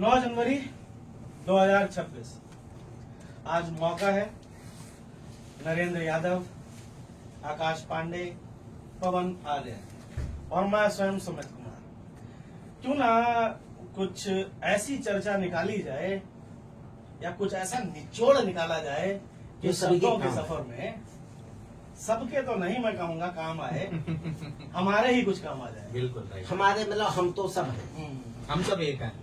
9 जनवरी 2026 आज मौका है नरेंद्र यादव, आकाश पांडे, पवन आर्य और मैं स्वयं सुमित कुमार, क्यों ना कुछ ऐसी चर्चा निकाली जाए या कुछ ऐसा निचोड़ निकाला जाए कि शब्दों के सफर में सबके तो नहीं मैं कहूंगा काम आए, हमारे ही कुछ काम आ जाए। बिल्कुल राइट। हमारे मतलब हम तो सब हैं, हम सब एक हैं।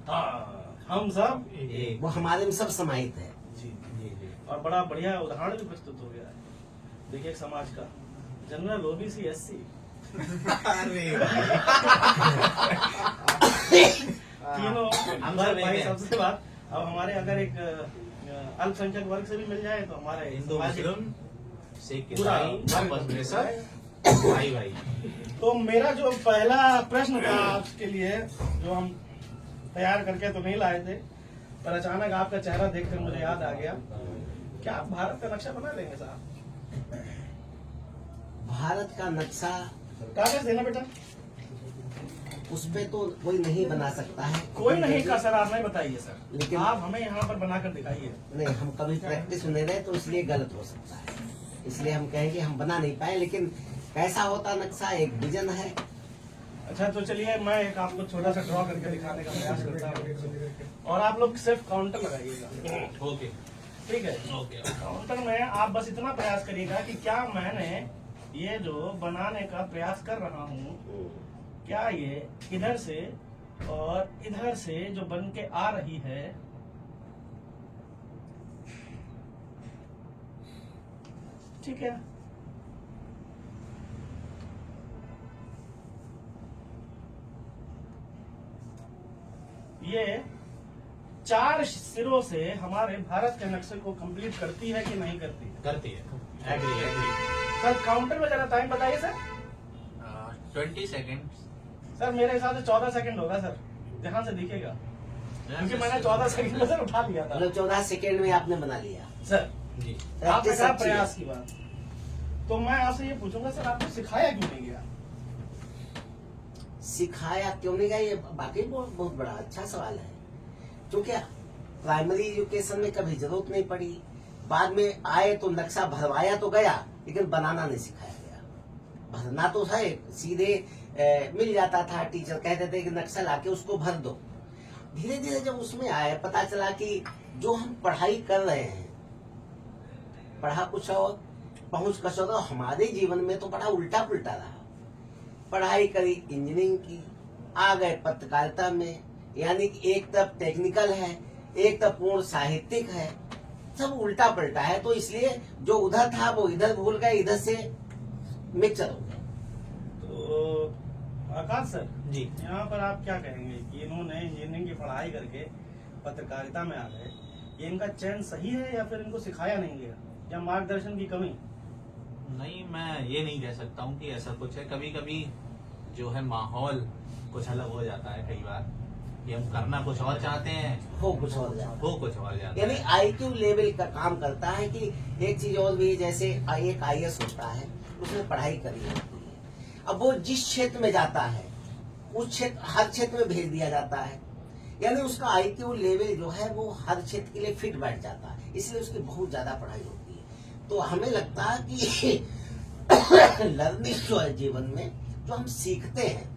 हाँ, हम सब एक। वो हमारे में सब समाहित है। जी। जी जी। और बड़ा बढ़िया उदाहरण भी प्रस्तुत हो गया है। देखिए एक समाज का जनरल ओबीसी एससी तीनों हम भाई सब एक हैं। सबसे बात। अब हमारे अगर एक अल्पसंख्यक वर्ग से भी मिल जाए तो हमारे हिंदू सामाजिक मुस्लिम सिख पूरा ईसाई वर्ग बस सब भाई भाई। तो मेरा जो पहला प्रश्न था आपके लिए, जो हम तैयार करके तो नहीं लाए थे, पर अचानक आपका चेहरा देखकर मुझे याद आ गया, क्या आप भारत का नक्शा बना लेंगे साहब? भारत का नक्शा कागज देना बेटा। उस पे तो कोई नहीं बना सकता है। कोई नहीं का सर, आप नहीं बताइए सर, लेकिन आप हमें यहाँ पर बनाकर दिखाइए। नहीं, हम कभी प्रैक्टिस में नहीं रहे तो इसलिए गलत हो सकता है, इसलिए हम कहेंगे हम बना नहीं पाए। लेकिन कैसा होता नक्शा, एक विजन है। अच्छा तो चलिए मैं एक आपको छोटा सा ड्रॉ करके दिखाने का प्रयास करता हूँ और आप लोग सिर्फ काउंटर लगाइएगा, ओके ठीक है? ओके। काउंटर में आप बस इतना प्रयास करिएगा कि क्या मैंने ये जो बनाने का प्रयास कर रहा हूँ, क्या ये इधर से और इधर से जो बन के आ रही है, ठीक है? ये 4 सिरों से हमारे भारत के नक्शे को कंप्लीट करती है कि नहीं करती है? करती है। Agree agree. सर काउंटर में जरा टाइम बताइए सर। 20 सेकेंड। सर मेरे हिसाब से 14 सेकंड होगा सर, ध्यान से दिखेगा, क्योंकि मैंने 14 सेकंड में सर उठा लिया था। मतलब 14 सेकेंड में आपने बना लिया। सर जी। आपने कहा अच्छी है। प्रयास की बात, तो मैं आपसे ये पूछूंगा सर, आपको सिखाया क्यों नहीं गया? सिखाया क्यों नहीं गया, ये बाकी बहुत बहुत बड़ा अच्छा सवाल है। क्योंकि प्राइमरी एजुकेशन में कभी जरूरत नहीं पड़ी, बाद में आए तो नक्शा भरवाया तो गया, लेकिन बनाना नहीं सिखाया गया। भरना तो है, सीधे मिल जाता था, टीचर कहते थे कि नक्शा लाके उसको भर दो। धीरे धीरे जब उसमें आए, पता चला कि जो हम पढ़ाई कर रहे हैं, पढ़ा कुछ और पहुंच कुछ और, हमारे जीवन में तो बड़ा उल्टा पुल्टा रहा। पढ़ाई करी, इंजीनियरिंग की, आ गए पत्रकारिता में, यानी कि एक तरफ टेक्निकल है, एक तरफ पूर्ण साहित्यिक है, सब उल्टा पलटा है। तो इसलिए जो उधर था वो इधर भूल गए, इधर से मिक्सर हो गए। तो आकाश सर जी। यहाँ पर आप क्या कहेंगे कि इन्होंने इंजीनियरिंग की पढ़ाई करके पत्रकारिता में आ गए, ये इनका चयन सही है या फिर इनको सिखाया नहीं गया या मार्गदर्शन की कमी? नहीं, मैं ये नहीं कह सकता हूँ कि ऐसा कुछ है। कभी कभी जो है माहौल कुछ अलग हो जाता है, कई बार कि हम करना कुछ और चाहते हैं, हो कुछ और जाता है। वो कुछ और जाता यानी है। आईक्यू लेवल का काम करता है। कि एक चीज और भी है, जैसे एक आईएएस होता है, उसने पढ़ाई करी होती है, अब वो जिस क्षेत्र में जाता है उस क्षेत्र, हर क्षेत्र में भेज दिया जाता है, यानी उसका आईक्यू लेवल जो है वो हर क्षेत्र के लिए फिट बैठ जाता है, इसलिए उसकी बहुत ज्यादा पढ़ाई होती है। तो हमें लगता है कि लर्निंग जो है जीवन में, जो हम सीखते हैं,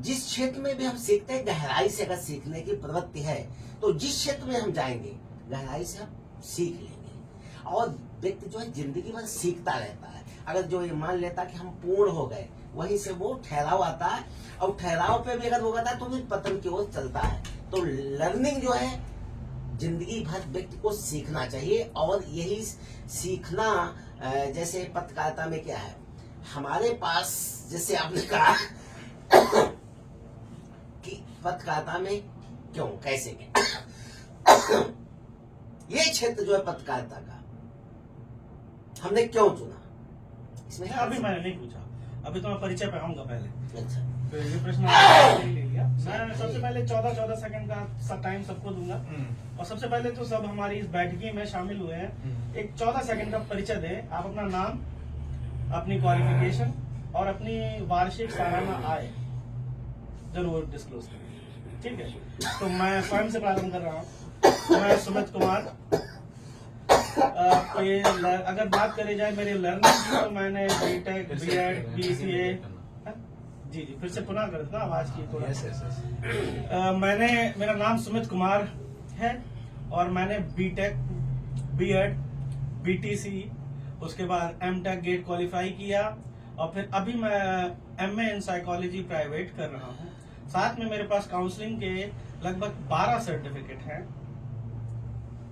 जिस क्षेत्र में भी हम सीखते हैं, गहराई से अगर सीखने की प्रवृत्ति है तो जिस क्षेत्र में हम जाएंगे गहराई से हम सीख लेंगे। और व्यक्ति जो है जिंदगी भर सीखता रहता है। अगर जो ये मान लेता कि हम पूर्ण हो गए, वहीं से वो ठहराव आता है, और ठहराव पे भी अगर वो आता है तो भी पतन की ओर चलता है। तो लर्निंग जो है जिंदगी भर व्यक्ति को सीखना चाहिए। और यही सीखना, जैसे पत्रकारिता में क्या है, हमारे पास जैसे आपने कहा कि पत्रकारिता में क्यों, कैसे क्या ये क्षेत्र जो है पत्रकारिता का हमने क्यों चुना, इसमें अभी मैंने नहीं पूछा, अभी तो मैं परिचय पे आऊंगा पहले। अच्छा, तो ये प्रश्न आपने नहीं ले लिया। मैं सबसे पहले 14 सेकंड का टाइम सबको दूंगा, और सबसे पहले तो सब हमारी इस बैठकी में शामिल हुए हैं, एक 14 सेकंड का परिचय दें। आप अपना नाम, अपनी क्वालिफिकेशन और अपनी वार्षिक सालाना आय जरूर डिस्क्लोज करें, ठीक है, तो मैं स्वयं से प्रारंभ कर रहा हूँ। मैं सुमित कुमार। तो ये अगर बात करी जाए मेरी लर्निंग की, तो मैंने बीटेक, बीएड, बीसीए, जी फिर से पुनः कर देता आवाज की थोड़ा। मैंने, मेरा नाम सुमित कुमार है और मैंने बीटेक, बीएड, बीटीसी, उसके बाद एमटेक गेट क्वालिफाई किया और फिर अभी मैं एमए इन साइकोलॉजी प्राइवेट कर रहा हूँ। साथ में मेरे पास काउंसलिंग के लगभग 12 सर्टिफिकेट हैं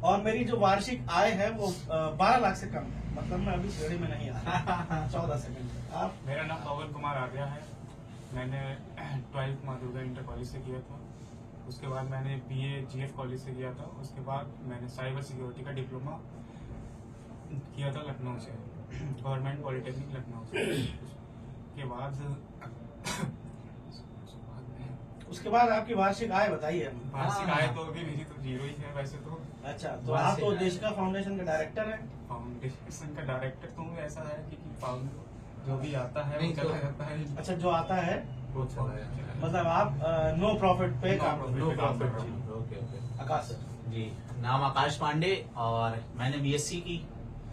और मेरी जो वार्षिक आय है वो 12 लाख से कम है। मतलब मैं अभी श्रेणी में नहीं आ रहा। 14 सेकंड। आप? मेरा नाम पवन कुमार आर्या है। मैंने 12th माँ दुर्गा इंटर कॉलेज से किया था। उसके बाद मैंने बीए जीएफ कॉलेज से किया था। उसके बाद मैंने साइबर सिक्योरिटी का डिप्लोमा किया था लखनऊ से, गवर्नमेंट पॉलिटेक्निक लखनऊ से। उसके बाद आपकी वार्षिक आय बताइए। वार्षिक आय तो अभी मेरी तो 0 ही है वैसे तो। अच्छा, तो आप तो देशिका फाउंडेशन के डायरेक्टर हैं। फाउंडेशन का डायरेक्टर तो हूँ, ऐसा है कि जो भी आता है नहीं, वो चला जाता है। अच्छा, जो आता है वो चला जाता है। मतलब आप नो प्रॉफिट पे काम profit नो पे काम प्रॉफिट। कर रहा हूँ। ओके। आकाश सर। जी, नाम आकाश पांडे और मैंने बीएससी की,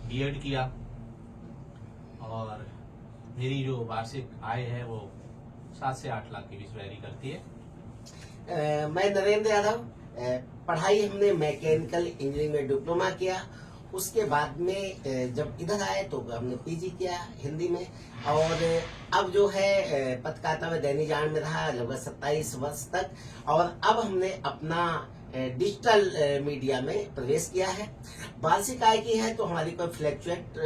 बीएड किया और मेरी जो वार्षिक आय है वो 7 से 8 लाख के बीच वैरी करती है। मैं नरेंद्र यादव। पढ़ाई हमने मैकेनिकल इंजीनियरिंग में डिप्लोमा किया। उसके बाद में जब इधर आए तो हमने पीजी किया हिंदी में और अब जो है पत्रकारिता में दैनिक जागरण में रहा लगभग 27 वर्ष तक। और अब हमने अपना डिजिटल मीडिया में प्रवेश किया है। वार्षिक आय की है तो हमारी कोई फ्लैक्चुएट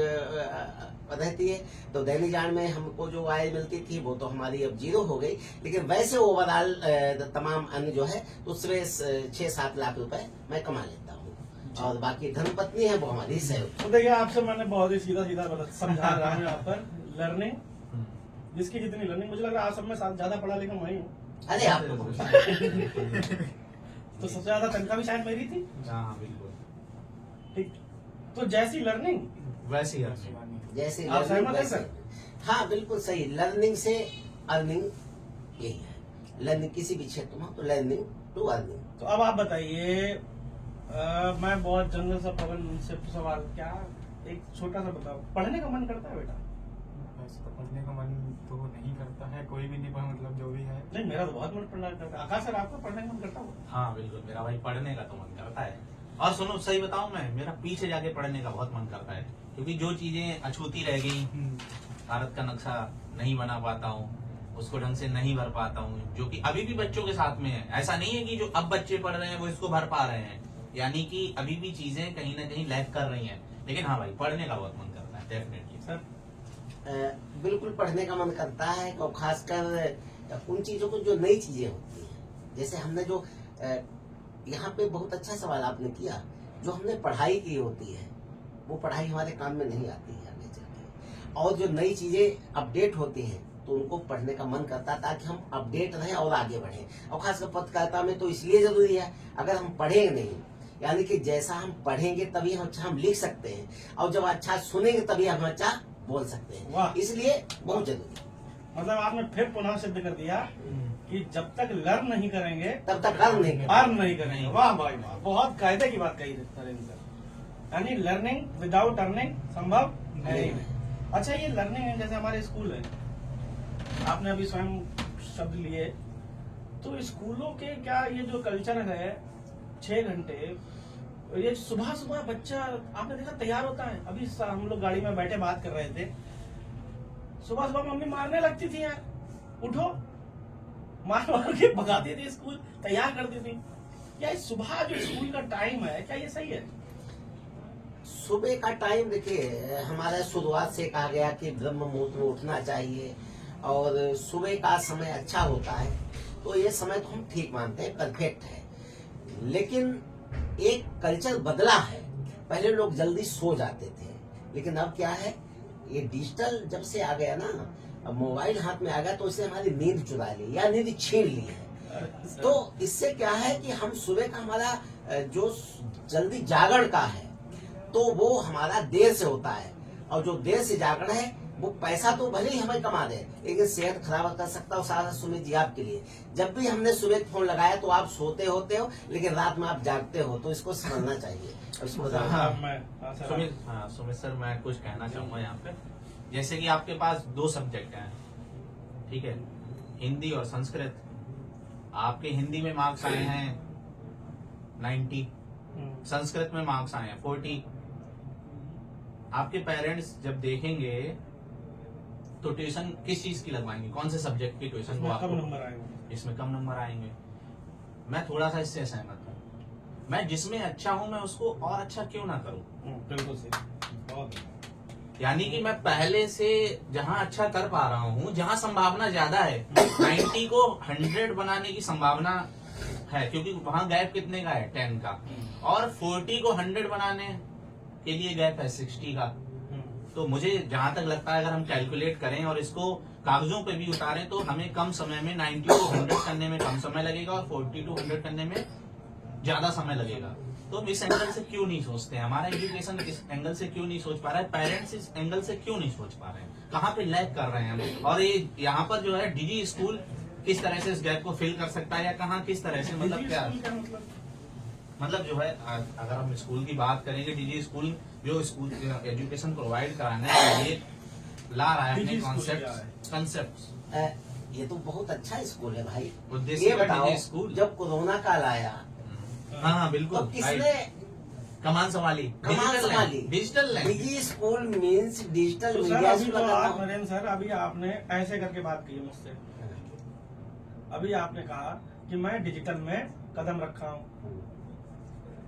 रहती है, तो दैनिक जागरण में हमको जो आय मिलती थी वो तो हमारी अब 0 हो गई, लेकिन वैसे ओवरऑल तमाम अन्य जो है उसमें 6-7 लाख रुपए मैं कमा लेता हूँ और बाकी धर्मपत्नी है वो हमारी सहयोग। तो देखिए, आपसे मैंने बहुत ही सीधा समझा रहा हूँ यहाँ पर लर्निंग, जिसकी जितनी लर्निंग मुझे लग रहा है आप सब में ज्यादा पढ़ा लिखा मैं ही हूँ। अरे आप तो सबसे ज्यादा तनख्वाह भी शायद मेरी थी। हाँ बिल्कुल, ठीक, तो जैसी लर्निंग वैसे ही जैसे आप सहमत हैं वैसे। सर? हाँ बिल्कुल सही। लर्निंग से अर्निंग यही है। लर्निंग किसी भी क्षेत्र में तो लर्निंग टू अर्निंग। तो अब आप बताइए, मैं बहुत जनरल सा पवन से सवाल, क्या एक छोटा सा बताओ, पढ़ने का मन करता है बेटा? वैसे तो पढ़ने का मन तो नहीं करता है, कोई भी नहीं पढ़ा, मतलब जो भी है। नहीं, मेरा तो बहुत मन पढ़ना करता है। आकाश सर, आपको पढ़ने का मन करता हो? हाँ बिल्कुल, मेरा भाई पढ़ने का तो मन करता है। और सुनो, सही बताऊं, मैं मेरा पीछे जाके पढ़ने का बहुत मन करता है, क्योंकि जो चीजें अछूती रह गई, भारत का नक्शा नहीं बना पाता हूँ, उसको ढंग से नहीं भर पाता हूँ, जो कि अभी भी बच्चों के साथ में है। ऐसा नहीं है कि जो अब बच्चे पढ़ रहे हैं वो इसको भर पा रहे हैं, यानी कि अभी भी चीजें कहीं ना कहीं लैग कर रही हैं। लेकिन हाँ भाई, पढ़ने का बहुत मन करता है डेफिनेटली। सर बिल्कुल पढ़ने का मन करता है और खासकर उन चीजों को जो नई चीजें होती हैं। जैसे हमने जो यहाँ पे बहुत अच्छा सवाल आपने किया, जो हमने पढ़ाई की होती है वो पढ़ाई हमारे काम में नहीं आती है आगे चल के, और जो नई चीजें अपडेट होती हैं तो उनको पढ़ने का मन करता है ताकि हम अपडेट रहें और आगे बढ़ें। और खासकर पत्रकारिता में तो इसलिए जरूरी है, अगर हम पढ़ेंगे नहीं, यानी कि जैसा हम पढ़ेंगे तभी हम अच्छा हम लिख सकते हैं, और जब अच्छा सुनेंगे तभी हम अच्छा बोल सकते हैं, इसलिए बहुत जरूरी है। मतलब आपने फिर पुनः सिद्ध कर दिया कि जब तक लर्न नहीं करेंगे तब तक अर्न नहीं करेंगे। अर्न नहीं करेंगे। वाह भाई वाह, बहुत कायदे की बात कही नरेंद्र सर। यानी लर्निंग विदाउट अर्निंग संभव नहीं है। अच्छा, ये लर्निंग है, जैसे हमारे स्कूल है, आपने अभी स्वयं शब्द लिए, तो स्कूलों के क्या ये जो कल्चर है 6 घंटे, ये सुबह सुबह बच्चा आपने देखा तैयार होता है। अभी हम लोग गाड़ी में बैठे बात कर रहे थे, सुबह सुबह मम्मी मारने लगती थी, यार उठो, मार मार के भगाती थी, स्कूल तैयार करती थी। क्या सुबह जो स्कूल का टाइम है, क्या ये सही है? सुबह का टाइम देखिए, हमारा शुरुआत से कहा गया कि ब्रह्म मुहूर्त में उठना चाहिए और सुबह का समय अच्छा होता है, तो ये समय तो हम ठीक मानते हैं, परफेक्ट है। लेकिन एक कल्चर बदला है, पहले लोग जल्दी सो जाते थे, लेकिन अब क्या है, ये डिजिटल जब से आ गया ना, अब मोबाइल हाथ में आ गया तो इससे हमारी नींद चुरा ली या नींद छीन ली है। तो इससे क्या है कि हम सुबह का हमारा जो जल्दी जागरण का है तो वो हमारा देर से होता है, और जो देर से जागरण है वो पैसा तो भले ही हमें कमा दे, लेकिन सेहत खराब कर सकता है। सारा सुमित जी आपके लिए, जब भी हमने सुमित फोन लगाया तो आप सोते होते हो, लेकिन रात में आप जागते हो, तो इसको समझना चाहिए। इसको सुमित सर, मैं कुछ कहना चाहूंगा यहाँ पे। जैसे कि आपके पास 2 सब्जेक्ट हैं, ठीक है, हिंदी और संस्कृत। आपके हिंदी में मार्क्स आए हैं 90, संस्कृत में मार्क्स आए हैं 40। आपके पेरेंट्स जब देखेंगे तो ट्यूशन किस चीज की लगवाएंगे, कौन से सब्जेक्ट की ट्यूशन को? कम नंबर आएंगे, इसमें कम नंबर आएंगे। मैं थोड़ा सा इससे सहमत हूँ। मैं जिसमें अच्छा हूं मैं उसको और अच्छा क्यों ना करूं? बिल्कुल सही, बहुत। यानी कि मैं पहले से जहां अच्छा कर पा रहा हूं, जहां संभावना ज्यादा है, 90 को 100 बनाने की संभावना है, क्योंकि वहां गैप कितने का है? 10 का। और 40 को 100 बनाने के लिए गैप है 60 का। तो मुझे जहां तक लगता है, अगर हम कैलकुलेट करें और इसको कागजों पे भी उतारें, तो हमें कम समय में 90 को 100 करने में कम समय लगेगा और 40 to 100 करने में ज्यादा समय लगेगा। तो हम इस एंगल से क्यों नहीं सोचते हैं? हमारा एजुकेशन इस एंगल से क्यों नहीं सोच पा रहा है? पेरेंट्स इस एंगल से क्यों नहीं सोच पा रहे हैं? कहाँ पे लैग कर रहे हैं हम? और ये यहाँ पर जो है डिजी स्कूल किस तरह से इस गैप को फिल कर सकता है, या कहाँ किस तरह से, मतलब क्या मतलब जो है, अगर हम स्कूल की बात करेंगे, डीजी स्कूल जो स्कूल एजुकेशन प्रोवाइड कराने के लिए ला रहा है अपने कॉन्सेप्ट। ये तो बहुत अच्छा स्कूल है भाई। उद्देश्य ये बताओ, स्कूल जब कोरोना काल आया, हाँ बिल्कुल, तो किसने कमान संभाली? डिजिटल डिजी स्कूल मीन्स डिजिटल तो सर, मीडिया। अभी तो आप नरेंद्र सर, अभी आपने ऐसे करके बात की है मुझसे। अभी आपने कहा कि मैं डिजिटल में कदम रखा हूँ,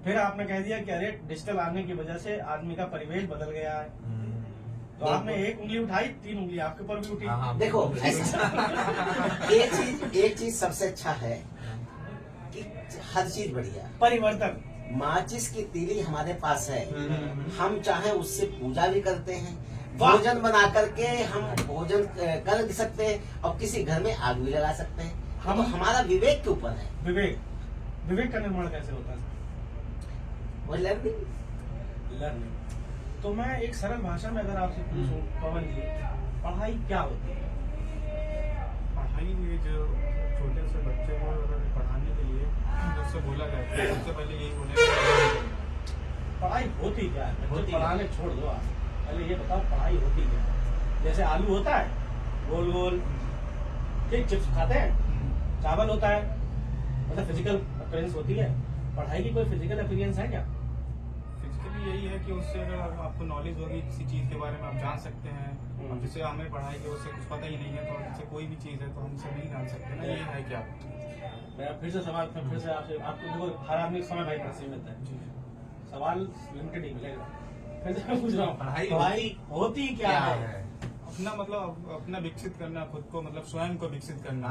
फिर आपने कह दिया कि अरे डिजिटल आने की वजह से आदमी का परिवेश बदल गया है। तो आपने एक उंगली उठाई, 3 उंगली आपके ऊपर भी उठी। देखो एक चीज सबसे अच्छा है कि हर चीज बढ़िया, परिवर्तन। माचिस की तीली हमारे पास है, हम चाहे उससे पूजा भी करते हैं, भोजन बना करके हम भोजन कर सकते हैं, और किसी घर में आग भी लगा सकते हैं। हम हमारा विवेक के ऊपर है। विवेक का निर्माण कैसे होता है? वो लर्निंग। तो मैं एक सरल भाषा में अगर आपसे पूछूं, पवन जी, पढ़ाई क्या होती है? पढ़ाई जो छोटे से बच्चे को पढ़ाने के लिए जैसे बोला जाता है, सबसे पहले यही बोले पढ़ाई होती क्या है? होती पढ़ाने छोड़ दो आप, पहले ये बताओ पढ़ाई होती क्या है? जैसे आलू होता है गोल गोल, ठीक, चिप्स खाते हैं, चावल होता है, मतलब फिजिकल अपीयरेंस होती है। पढ़ाई की कोई फिजिकल अपीयरेंस है क्या? फिजिकली यही है कि उससे अगर आपको नॉलेज होगी किसी चीज के बारे में, आप जान सकते हैं। अब जैसे हमें पढ़ाई के उससे कुछ पता ही नहीं है, तो जैसे कोई भी चीज है तो हम उसे नहीं जान सकते ना, ये है क्या। मैं फिर से सवाल, फिर से आपसे, आपको देखो हर आदमी का समय भाई पर सीमित है, सवाल लिमिटेड ही मिलेगा। फिर से मैं पूछ रहा हूँ, पढ़ाई होती क्या है? अपना मतलब अपना विकसित करना, खुद को मतलब स्वयं को विकसित करना।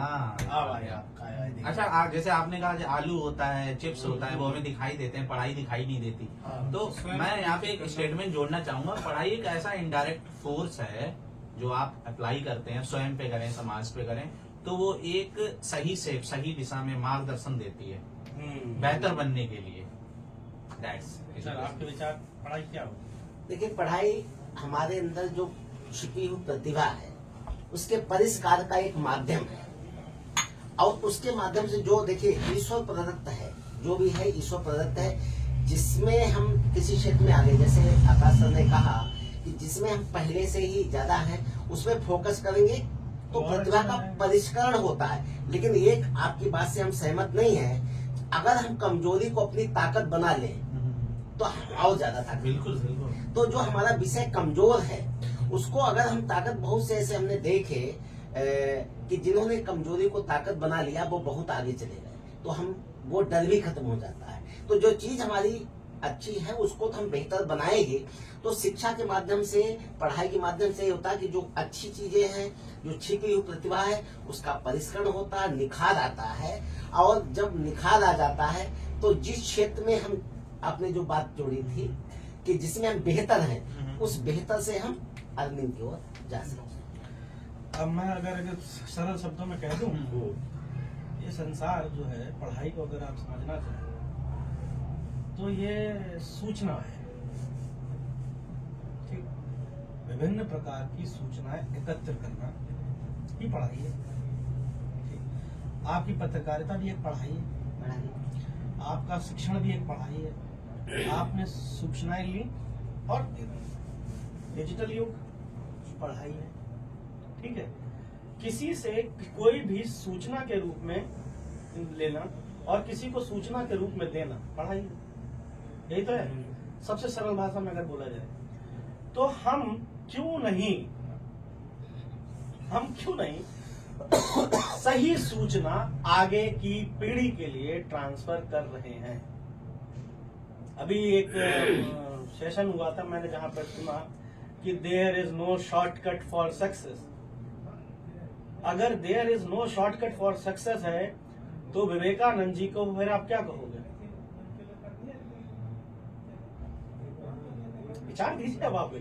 अच्छा, जैसे आपने कहा आलू होता है, चिप्स होता है, वो हमें दिखाई देते हैं, पढ़ाई दिखाई नहीं देती। तो मैं यहाँ पे एक स्टेटमेंट जोड़ना चाहूंगा, पढ़ाई एक ऐसा इनडायरेक्ट फोर्स है जो आप अप्लाई करते हैं, स्वयं पे करें, समाज पे करें, तो वो एक सही से सही दिशा में मार्गदर्शन देती है बेहतर बनने के लिए। सर, आपके विचार, पढ़ाई क्या होती है? देखिए, पढ़ाई हमारे अंदर जो छिपी हुई प्रतिभा है, उसके परिष्कार का एक माध्यम है, और उसके माध्यम से जो, देखिए, ईश्वर प्रदत्त है, जो भी है ईश्वर प्रदत्त है, जिसमें हम किसी क्षेत्र में आगे, जैसे आकाश सर ने कहा कि जिसमें हम पहले से ही ज्यादा है उसमें फोकस करेंगे तो प्रतिभा का परिष्करण होता है। लेकिन एक आपकी बात से हम सहमत नहीं है, अगर हम कमजोरी को अपनी ताकत बना लें तो और ज्यादा ताकत। बिल्कुल। तो जो हमारा विषय कमजोर है, उसको अगर हम ताकत, बहुत से ऐसे हमने देखे कि जिन्होंने कमजोरी को ताकत बना लिया वो बहुत आगे चले गए, तो हम वो डर भी खत्म हो जाता है। तो जो चीज हमारी अच्छी है उसको तो हम बेहतर बनाएंगे। तो शिक्षा के माध्यम से, पढ़ाई के माध्यम से होता है कि जो अच्छी चीजें हैं, जो छिपी हुई प्रतिभा है, उसका परिष्करण होता है, निखार आता है। और जब निखार आ जाता है तो जिस क्षेत्र में हम, आपने जो बात जोड़ी थी कि जिसमें हम बेहतर हैं, उस बेहतर से हम अर्निंग की ओर जा सकते। अब मैं अगर सरल शब्दों में कह दूं, ये संसार जो है, पढ़ाई को अगर आप समझना चाहें तो ये सूचना है, ठीक, विभिन्न प्रकार की सूचनाएं एकत्र करना ही पढ़ाई है। ठीक। आपकी पत्रकारिता भी एक पढ़ाई है, पढ़ाई। आपका शिक्षण भी एक पढ़ाई है। आपने सूचनाएं ली और दे दी। डिजिटल युग पढ़ाई है। ठीक है। किसी से कोई भी सूचना के रूप में लेना और किसी को सूचना के रूप में देना पढ़ाई है। यही तो है। सबसे सरल भाषा में अगर बोला जाए तो हम क्यों नहीं सही सूचना आगे की पीढ़ी के लिए ट्रांसफर कर रहे हैं। अभी एक सेशन हुआ था, मैंने जहां पर सुना कि there is no shortcut for success. अगर there is no shortcut for success है तो विवेकानंद जी को फिर आप क्या कहोगे? विचार दीजिए अब आप।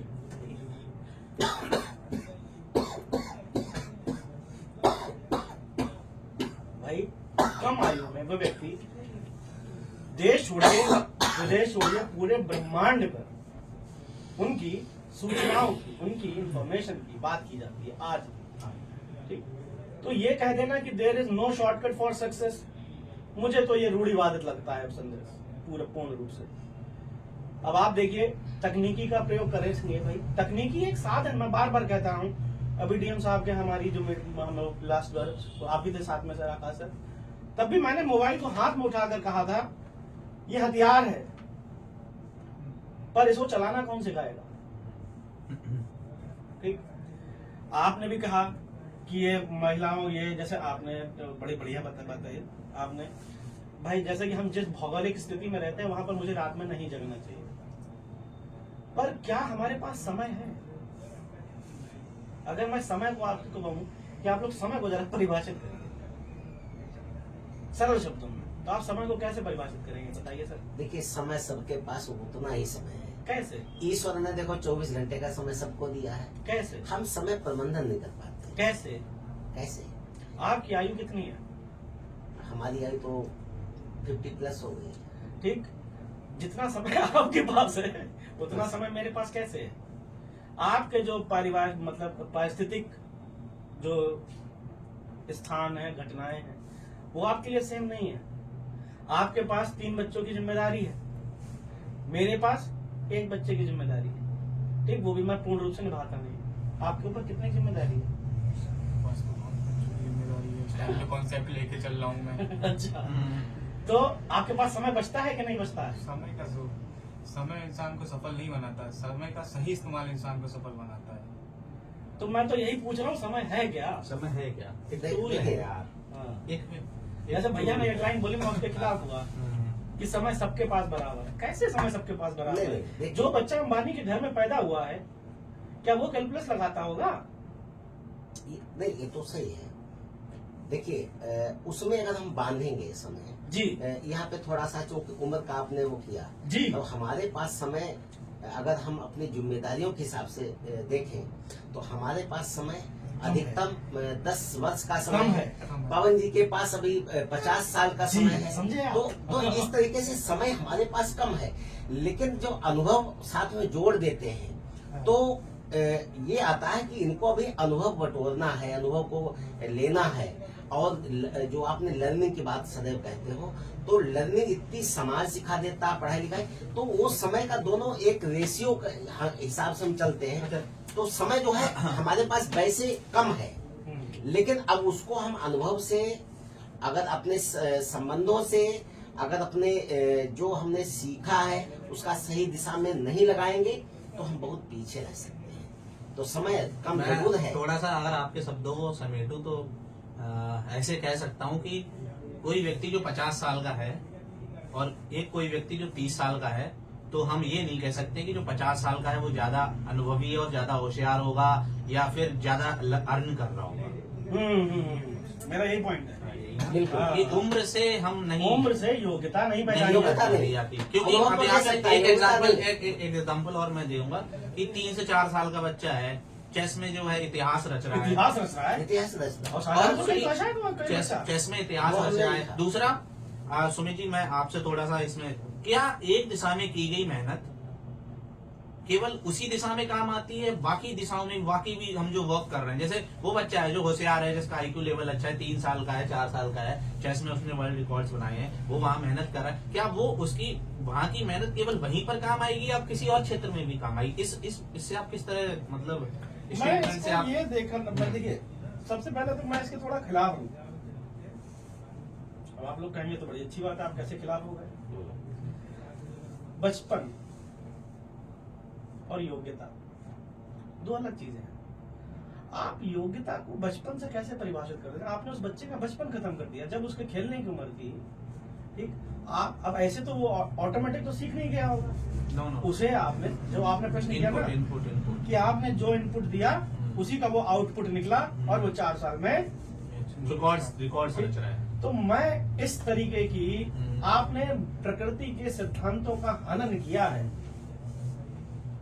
भाई कम आयु में वो व्यक्ति देश छोड़िए विदेश छोड़िए पूरे ब्रह्मांड पर उनकी सूचनाओं की, उनकी इंफॉर्मेशन की बात की जाती है आज। ठीक। तो ये कह देना कि there is no shortcut for success, मुझे तो ये रूढ़िवादित लगता है संदेश पूरे पूर्ण रूप से। अब आप देखिए तकनीकी का प्रयोग करेंगे भाई। तकनीकी एक साधन, मैं बार बार कहता हूं। अभी डीएम साहब के हमारी जो लास्ट बार तो आप भी थे साथ में सर, आकाश सर, तब भी मैंने मोबाइल को हाथ में उठाकर कहा था ये हथियार है, पर इसको चलाना कौन सिखाएगा? ठीक। आपने भी कहा कि ये महिलाओं, ये जैसे आपने बड़ी बढ़िया बताई आपने भाई, जैसे कि हम जिस भौगोलिक स्थिति में रहते हैं वहां पर मुझे रात में नहीं जगना चाहिए, पर क्या हमारे पास समय है? अगर मैं समय को आपको कहूं कि आप लोग समय को जरा परिभाषित करेंगे सरल शब्दों में, तो आप समय को कैसे परिभाषित करेंगे बताइए सर? देखिए, समय सबके पास उतना ही समय है। कैसे? ईश्वर ने देखो 24 घंटे का समय सबको दिया है। कैसे? हम समय प्रबंधन नहीं कर पाते। कैसे? कैसे? आपकी आयु कितनी है? हमारी आयु तो 50+ हो गई। ठीक। जितना समय आपके पास है उतना समय मेरे पास कैसे है? आपके जो पारिवारिक मतलब पारिस्थितिक जो स्थान है, घटनाएं हैं, वो आपके लिए सेम नहीं है। आपके पास 3 बच्चों की जिम्मेदारी है, मेरे पास 1 बच्चे की जिम्मेदारी है। ठीक। वो भी मैं पूर्ण रूप से निभाता नहीं। आपके ऊपर कितनी जिम्मेदारी है? कॉन्सेप्ट लेके चल रहा हूँ मैं। अच्छा। तो आपके पास समय बचता है कि नहीं बचता है? समय इंसान को सफल नहीं बनाता, समय का सही इस्तेमाल इंसान को सफल बनाता है। तो मैं तो यही पूछ रहा हूँ, समय है क्या? समय है क्या? एक देख- टूल है देखिए, यार। हाँ। एक जैसे भैया ने एक लाइन बोली, मैं उसके खिलाफ हुआ कि समय सबके पास बराबर है। कैसे समय सबके पास बराबर नहीं, है? देखिए। जो बच्चा अंबानी के घर में पैदा हुआ है, क्या वो कैलकुलस लगाता होगा? नहीं, ये तो सही है। देखिए, उसमें अगर हम बांधेंगे समय जी यहाँ पे थोड़ा सा चूंकि उम्र का आपने वो किया, जी। तो हमारे पास समय अगर हम अपनी जिम्मेदारियों के हिसाब से देखें तो हमारे पास समय अधिकतम 10 वर्ष का समय कम है। है। पवन जी के पास अभी 50 साल का जी, समय है। समझे आप? तो इस तरीके से समय हमारे पास कम है, लेकिन जो अनुभव साथ में जोड़ देते हैं तो ये आता है कि इनको अभी अनुभव बटोरना है, अनुभव को लेना है। और जो आपने लर्निंग की बात सदैव कहते हो, तो लर्निंग इतनी समाज सिखा देता है, पढ़ाई लिखाई, तो वो समय का दोनों एक रेशियो के हिसाब से हम चलते हैं। तो समय जो है हमारे पास वैसे कम है, लेकिन अब उसको हम अनुभव से, अगर अपने संबंधों से, अगर अपने जो हमने सीखा है उसका सही दिशा में नहीं लगाएंगे तो हम बहुत पीछे रह सकते हैं। तो समय कम जरूर है। थोड़ा सा अगर आपके शब्दों को समेटूं तो ऐसे कह सकता हूँ कि कोई व्यक्ति जो 50 साल का है और एक कोई व्यक्ति जो 30 साल का है, तो हम ये नहीं कह सकते कि जो 50 साल का है वो ज्यादा अनुभवी है और ज्यादा होशियार होगा या फिर ज्यादा अर्न कर रहा होगा। मेरा यही पॉइंट है। बिल्कुल। हाँ। कि उम्र से हम नहीं, उम्र से योग्यता नहीं नहीं पहचानी योग्यता नहीं नहीं। जाती। क्योंकि अनुभव हम तो यहाँ कह से सकता है, एक योग्यता एग्जाम्पल नहीं। एक एग्जाम्पल और मैं दूंगा कि 3 से 4 साल का बच्चा है, चेस में जो है इतिहास रच रहा है। इतिहास रच रहा है इतिहास रचना। और शायद और वो नहीं था, शायद वो कई चेस बच्चा। चेस में इतिहास वो रच हमने रहा लिखा। है। दूसरा सुमित जी, मैं आपसे थोड़ा सा इसमें, क्या एक दिशा में की गई मेहनत केवल उसी दिशा में काम आती है, बाकी दिशाओं में बाकी भी हम जो वर्क कर रहे हैं, जैसे वो बच्चा है जो होशियार है, जिसका IQ लेवल अच्छा है, 3 साल का है, 4 साल का है, चेस में उसने वर्ल्ड रिकॉर्ड्स बनाए हैं, वो वहां मेहनत कर रहा है, क्या वो उसकी वहां की मेहनत केवल वहीं पर काम आएगी या किसी और क्षेत्र में भी काम आएगी? इससे आप किस तरह मतलब मैं स्टेटमेंट से इसको आप ये देखकर देखिए, सबसे पहले तो मैं इसके थोड़ा खिलाफ हूँ। अब आप लोग कहेंगे तो बड़ी अच्छी बात है, आप कैसे खिलाफ हो गए? बचपन और योग्यता दो अलग चीजें हैं। आप योग्यता को बचपन से कैसे परिभाषित कर रहे हैं? आपने उस बच्चे का बचपन खत्म कर दिया जब उसके खेलने की उम्र थी, ठीक? आप अब ऐसे तो वो ऑटोमेटिक तो सीख नहीं गया होगा। नो उसे आपने जो आपने प्रश्न किया ना इनपुट कि आपने जो इनपुट दिया उसी का वो आउटपुट निकला और वो 4 साल में रिकॉर्ड्स रच रहा है। तो मैं इस तरीके की आपने प्रकृति के सिद्धांतों का हनन किया है।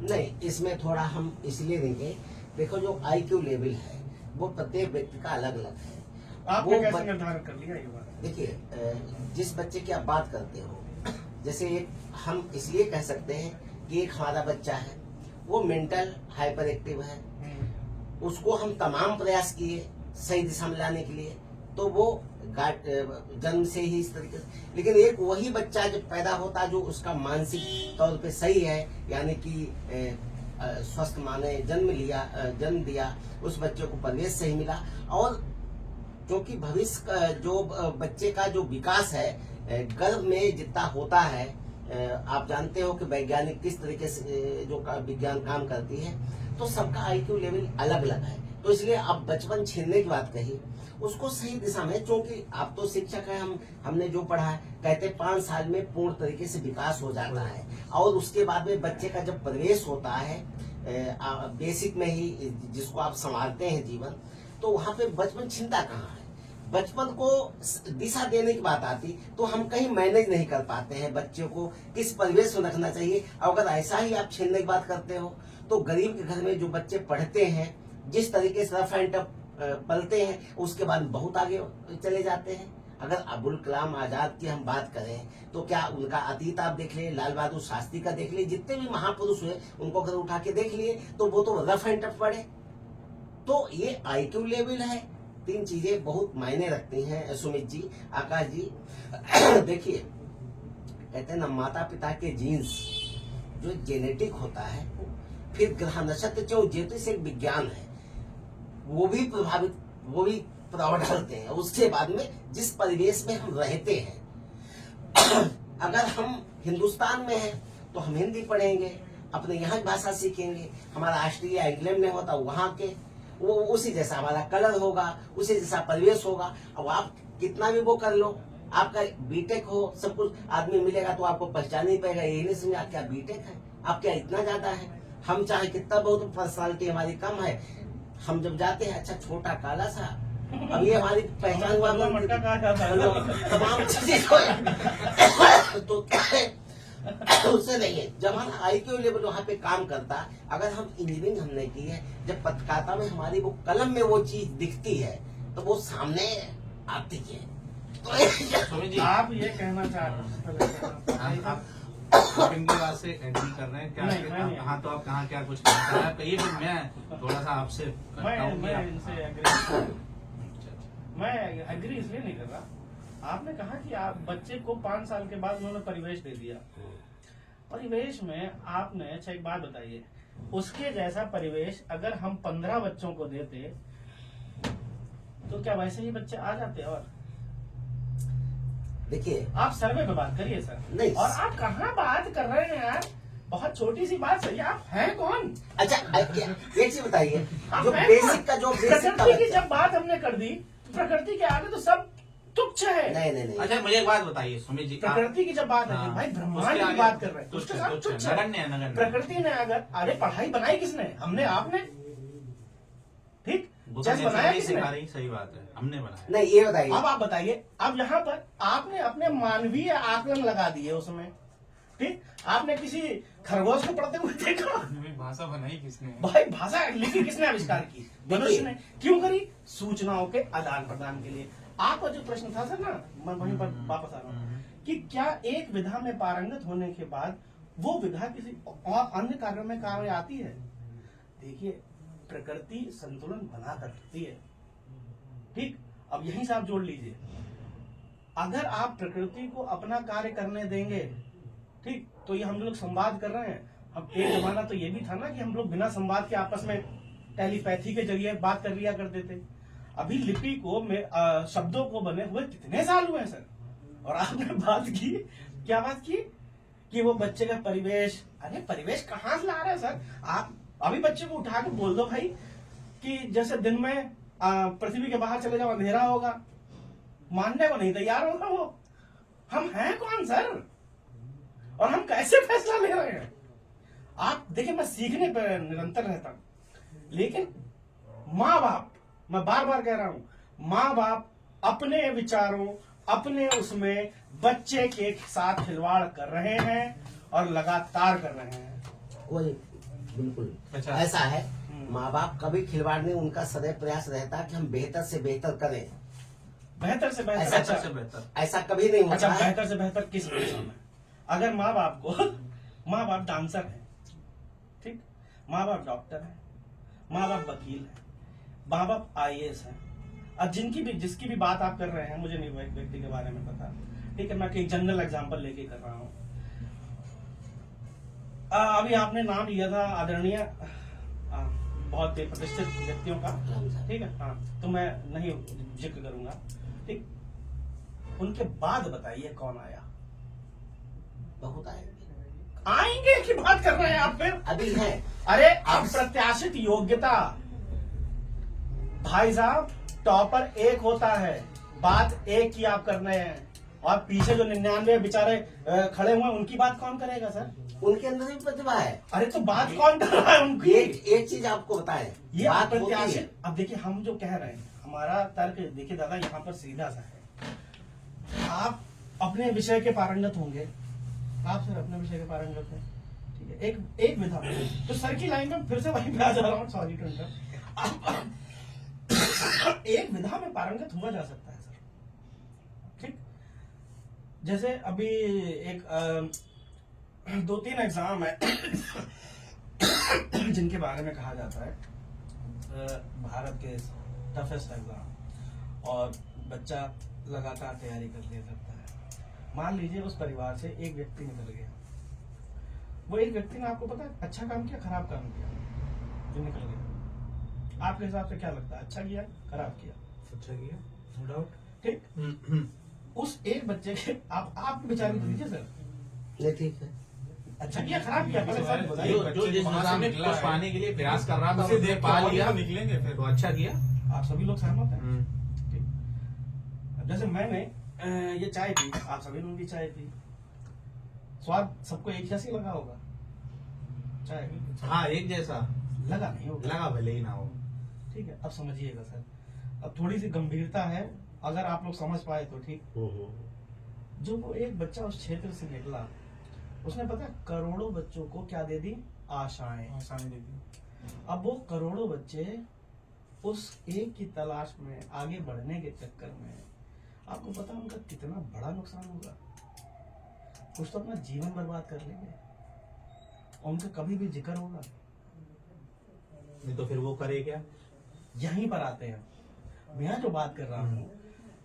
नहीं, इसमें थोड़ा हम इसलिए देंगे, देखो जो IQ लेवल है वो प्रत्येक व्यक्ति का अलग अलग है। आपने वो कैसे निर्धारण कर लिया ये बात? देखिए, जिस बच्चे की आप बात करते हो, जैसे एक हम इसलिए कह सकते हैं कि एक हमारा बच्चा है वो मेंटल हाइपर एक्टिव है, उसको हम तमाम प्रयास किए सही दिशा में लाने के लिए, तो वो जन्म से ही इस तरीके से, लेकिन एक वही बच्चा जब पैदा होता जो उसका मानसिक तौर पे सही है, यानी कि स्वस्थ माने जन्म दिया, उस बच्चे को परिवेश सही मिला, और क्योंकि भविष्य का जो बच्चे का जो विकास है गर्भ में जितना होता है, आप जानते हो कि वैज्ञानिक किस तरीके से जो विज्ञान काम करती है, तो सबका IQ लेवल अलग अलग है। तो इसलिए आप बचपन छीनने की बात कही, उसको सही दिशा में, क्योंकि आप तो शिक्षक है, हमने जो पढ़ा है, कहते 5 साल में पूर्ण तरीके से विकास हो जाता है, और उसके बाद में बच्चे का जब प्रवेश होता है बेसिक में ही, जिसको आप संभालते हैं जीवन, तो वहां पे बचपन छिनता कहाँ है? बचपन को दिशा देने की बात आती तो हम कहीं मैनेज नहीं कर पाते हैं बच्चे को किस परिवेश में रखना चाहिए। अगर ऐसा ही आप छीनने की बात करते हो तो गरीब के घर में जो बच्चे पढ़ते हैं, जिस तरीके से रफ एंड टफ पलते हैं, उसके बाद बहुत आगे चले जाते हैं। अगर अबुल कलाम आजाद की हम बात करें तो क्या उनका अतीत आप देख लिए, लाल बहादुर शास्त्री का देख लिए, जितने भी महापुरुष हुए उनको अगर उठा के देख लिए तो वो तो रफ एंड टफ पढ़े। तो ये IQ लेवल है, 3 चीजें बहुत मायने रखती हैं सुमित जी, आकाश जी। देखिए, कहते हैं ना, माता पिता के जीन्स जो जेनेटिक होता है, फिर ग्रह नक्षत्र जो ज्योतिष एक विज्ञान है, वो भी प्रभाव डालते हैं। उसके बाद में जिस परिवेश में हम रहते हैं, अगर हम हिंदुस्तान में हैं तो हम हिंदी पढ़ेंगे, अपने यहाँ की भाषा सीखेंगे, हमारा ऑस्ट्रेलिया इंग्लैंड में होता वहां के वो उसी जैसा हमारा कलर होगा, उसी जैसा परिवेश होगा। अब आप कितना भी वो कर लो, आपका बीटेक हो, सब कुछ आदमी मिलेगा तो आपको पहचान नहीं पाएगा, यही नहीं समझ आप क्या बीटेक है, आप क्या इतना ज्यादा है। हम चाहे कितना बहुत पर्सनालिटी हमारी कम है, हम जब जाते हैं, अच्छा छोटा काला सा, अब ये हमारी पहचान हुआ, मटका कहा जाता है, तमाम चीजें तो क्या है, उससे नहीं है। जब हम IQ लेवल वहाँ पे काम करता, अगर हम इंजीनियरिंग हमने की है, जब पत्रकारिता में हमारी वो कलम में वो चीज दिखती है तो वो सामने आती है। सुमित जी, आप ये कहना चाह रहे हैं, आप इनकी बात से एग्री कर रहे हैं क्या? नहीं, मैं नहीं। हाँ, तो आप कहाँ क्या कुछ कहना चाह रहे हैं? कहिए, फिर मैं थोड़ा सा आपसे करता हूँ कि मैं आप- इनसे मैं एग्री इसलिए नहीं कर रहा। आपने कहा कि आप बच्चे को 5 साल के बाद उन्होंने परिवेश दे दिया। परिवेश में आपने, अच्छा एक बात बताइए, उसके जैसा परिवेश अगर हम 15 बच्चों को देते तो क्या वैसे ही बच्चे आ जाते? और देखिए, आप सर्वे पे बात करिए सर। नहीं। और आप कहाँ बात कर रहे हैं यार, बहुत छोटी सी बात सही, आप हैं कौन? अच्छा एक चीज बताइए, आप जो हैं बेसिक कौन? का प्रकृति की जब बात हमने कर दी, प्रकृति के आगे तो सब तुच्छ है। नहीं अच्छा, मुझे एक बात बताइए सुमित जी, आप- प्रकृति की जब बात है, हाँ, भाई उसके ब्रह्मांड की आगे बात कर रहे हैं, तुच्छ उसके है, साथ तुच्छ है, तुच्छ है। नगण्य है, नगण्य। प्रकृति ने अरे पढ़ाई बनाई किसने? हमने, आपने, ठीक? वो तो चेस नेचर बनाया नहीं किसने? सिखा रही, सही बात है, हमने बनाया। नहीं, ये बताइए, अब आप बताइए, अब यहाँ पर आपने अपने मानवीय आकलन लगा दिए उसमें, ठीक? आपने किसी खरगोश को पढ़ते हुए देखा? भाषा बनाई किसने? भाई भाषा लिखी किसने आविष्कार की? मनुष्य ने। क्यों करी? सूचनाओं के आदान प्रदान के लिए। आपका जो प्रश्न था सर ना, मैं वहीं पर वापस आ रहा हूँ कि क्या एक विधा में पारंगत होने के बाद वो विधा किसी और अन्य कार्यों में कार्य आती है। देखिए, प्रकृति संतुलन बना कर रखती है, ठीक। अब यहीं से आप जोड़ लीजिए, अगर आप प्रकृति को अपना कार्य करने देंगे, ठीक, तो ये हम लोग संवाद कर रहे हैं। अब एक जमाना तो ये भी था ना कि हम लोग बिना संवाद के आपस में टेलीपैथी के जरिए बात कर लिया करते थे। अभी लिपि को शब्दों को बने हुए कितने साल हुए हैं सर। और आपने बात की, क्या बात की कि वो बच्चे का परिवेश, अरे परिवेश कहाँ से ला रहे हैं सर आप। अभी बच्चे को उठा के बोल दो भाई कि जैसे दिन में पृथ्वी के बाहर चले जाओ, अंधेरा होगा, मानने को नहीं तैयार होगा वो। हम हैं कौन सर, और हम कैसे फैसला ले रहे हैं। आप देखिए, मैं सीखने पर निरंतर रहता हूं, लेकिन माँ बाप, मैं बार बार कह रहा हूं, माँ बाप अपने विचारों, अपने उसमें बच्चे के साथ खिलवाड़ कर रहे हैं और लगातार कर रहे हैं। कोई बिल्कुल अच्छा। ऐसा है, माँ बाप कभी खिलवाड़ नहीं, उनका सदैव प्रयास रहता है कि हम बेहतर से बेहतर करें। बेहतर से बेहतर, ऐसा अच्छा से बेहतर। ऐसा कभी नहीं अच्छा, होता है। बेहतर से बेहतर किस भाषा में? अगर माँ बाप को, माँ बाप डांसर है, ठीक, माँ बाप डॉक्टर है, माँ बाप वकील है, माँ बाप IAS है, अब जिसकी भी बात आप कर रहे हैं, मुझे नहीं वो एक व्यक्ति के बारे में पता, ठीक है, मैं एक जनरल एग्जांपल लेके कर रहा हूँ। अभी आपने नाम लिया था आदरणीय बहुत ही प्रतिष्ठित व्यक्तियों का, ठीक है, हाँ, तो मैं नहीं जिक्र करूंगा, ठीक। उनके बाद बताइए कौन आया? बहुत आएंगे, आएंगे की बात कर रहे हैं आप फिर? अभी है। अरे अप्रत्याशित योग्यता, भाई साहब, टॉपर एक होता है, बात एक की आप कर रहे हैं, और पीछे जो 99 बेचारे खड़े हुए हैं, उनकी बात कौन करेगा सर? उनके अंदर भी प्रतिभा है। अरे तो बात कौन कर रहा है उनकी? एक चीज आपको बताएं, ये बात होती है। अप्रत्याशित। अब देखिए, हम जो कह रहे हैं, हमारा तर्क देखिए दादा यहाँ पर सीधा सा है। आप अपने विषय के पारंगत होंगे, आप सर अपने विषय के पारंगत हैं, ठीक है, एक विधा, तो सर की लाइन में फिर से वहीं पे आ जा रहा हूँ, सॉरी टू इंटरप्ट। एक विधा में पारंगत हुआ जा सकता है सर, ठीक। जैसे अभी एक 2-3 एग्जाम है जिनके बारे में कहा जाता है भारत के टफेस्ट एग्जाम, और बच्चा लगातार तैयारी कर लिया करता है। मान लीजिए उस परिवार से एक व्यक्ति निकल गया, वो एक व्यक्ति ने, आपको पता है, अच्छा काम किया, खराब काम किया, जो निकल गया, आपके हिसाब से क्या लगता है, अच्छा किया, खराब किया? अच्छा किया, नो डाउट, ठीक। उस एक बच्चे के आप विचार दीजिए सर, नहीं ठीक है, अच्छा किया, खराब किया, पहले सर बताइए। जो जिस दिशा में कुछ पाने के लिए प्रयास कर रहा था, उसे उसने देख के पा और लिया, भी निकलेंगे फिर। तो अच्छा किया। आप सभी लोग सहमत हैं? ठीक। अब जैसे मैंने ये चाय पी, आप सभी लोगों की चाय पी, स्वाद सबको एक जैसे लगा होगा, चाय हाँ, एक जैसा लगा नहीं होगा, लगा, भले ही ना हो। ठीक है। अब समझिएगा सर, अब थोड़ी सी गंभीरता है, अगर आप लोग समझ पाए तो ठीक। जो वो एक बच्चा उस क्षेत्र से निकला, उसने पता है करोड़ों बच्चों को क्या दे दी? आशाएं। आसानी दे दी। अब वो करोड़ों बच्चे उस एक की तलाश में आगे बढ़ने के चक्कर में, आपको पता है उनका कितना बड़ा नुकसान होगा? कुछ तो अपना जीवन बर्बाद कर लेंगे, और उनका कभी भी जिक्र होगा? नहीं तो फिर वो करे क्या? यहीं पर आते हैं, मैं जो बात कर रहा हूँ,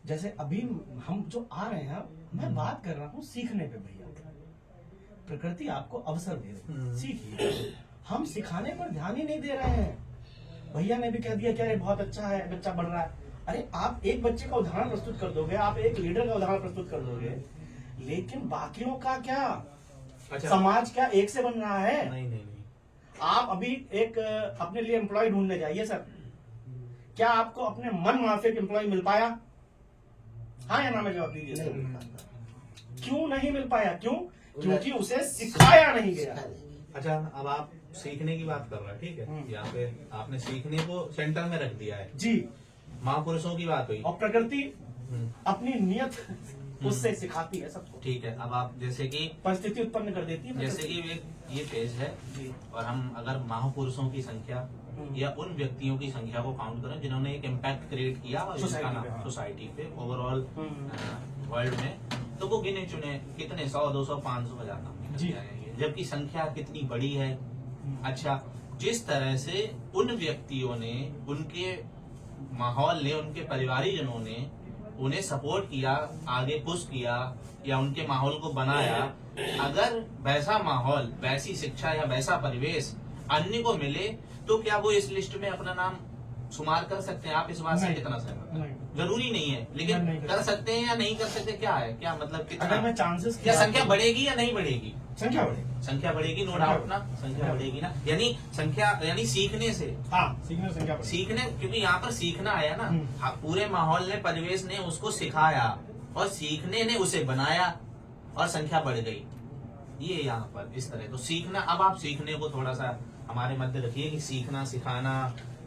जैसे अभी हम जो आ रहे हैं, मैं बात कर रहा हूँ सीखने पे। भैया, प्रकृति आपको अवसर दे रही है, सीखिए। हम सिखाने पर ध्यान ही नहीं दे रहे हैं। भैया ने भी कह दिया क्या ये बहुत अच्छा है, बच्चा बढ़ रहा है। अरे आप एक बच्चे का उदाहरण प्रस्तुत कर दोगे, आप एक लीडर का उदाहरण प्रस्तुत कर दोगे, लेकिन बाकियों का क्या? अच्छा, समाज क्या एक से बन रहा है? नहीं नहीं नहीं, आप अभी एक अपने लिए एम्प्लॉय ढूंढने जाइए सर, क्या आपको अपने मन माफिक एम्प्लॉय मिल पाया? हाँ या ना में जवाब दीजिए सर। नहीं मिल पाता। क्यों नहीं मिल पाया? क्यों? क्योंकि उसे सिखाया नहीं गया। अच्छा, अब आप सीखने की बात कर रहे हैं, ठीक है, यहाँ पे आपने सीखने को सेंटर में रख दिया है जी, महापुरुषों की बात हुई, और प्रकृति अपनी नियत उससे सिखाती है सबको, ठीक है। अब आप जैसे कि परिस्थिति उत्पन्न कर देती है जैसे कि ये पेज है जी, और हम अगर महापुरुषों की संख्या या उन व्यक्तियों की संख्या को काउंट करें जिन्होंने एक इम्पैक्ट क्रिएट किया सोसाइटी पे ओवरऑल वर्ल्ड में, तो वो गिने चुने कितने 100, 200, 500 हजार नाम निकल जी। जाएंगे, जबकि संख्या कितनी बड़ी है। अच्छा, जिस तरह से उन व्यक्तियों ने, उनके माहौल ने, उनके परिवारीजनों ने उन्हें सपोर्ट किया, आगे पुश किया या उनके माहौल को बनाया, अगर वैसा माहौल, वैसी शिक्षा या वैसा परिवेश अन्य को मिले तो क्या वो इस लिस्ट में अपना नाम शुमार कर सकते हैं? आप इस बात से नहीं। कितना सहमत हैं? नहीं। जरूरी नहीं है, लेकिन नहीं कर कर सकते हैं या नहीं कर सकते, क्या है, क्या मतलब अगर कितना, मैं चांसेस क्या संख्या बढ़ेगी या नहीं बढ़ेगी? संख्या बढ़ेगी। संख्या बढ़ेगी, नो संख्या डाउट ना, संख्या बढ़ेगी ना, यानी संख्या यानी सीखने से, हाँ, सीखने संख्या बढ़ेगी। सीखने, क्योंकि यहाँ पर सीखना आया ना, हाँ, पूरे माहौल ने, परिवेश ने उसको सिखाया और सीखने ने उसे बनाया और संख्या बढ़ गई। ये यहाँ पर इस तरह तो सीखना, अब आप सीखने को थोड़ा सा हमारे मध्य रखिए कि सीखना, सिखाना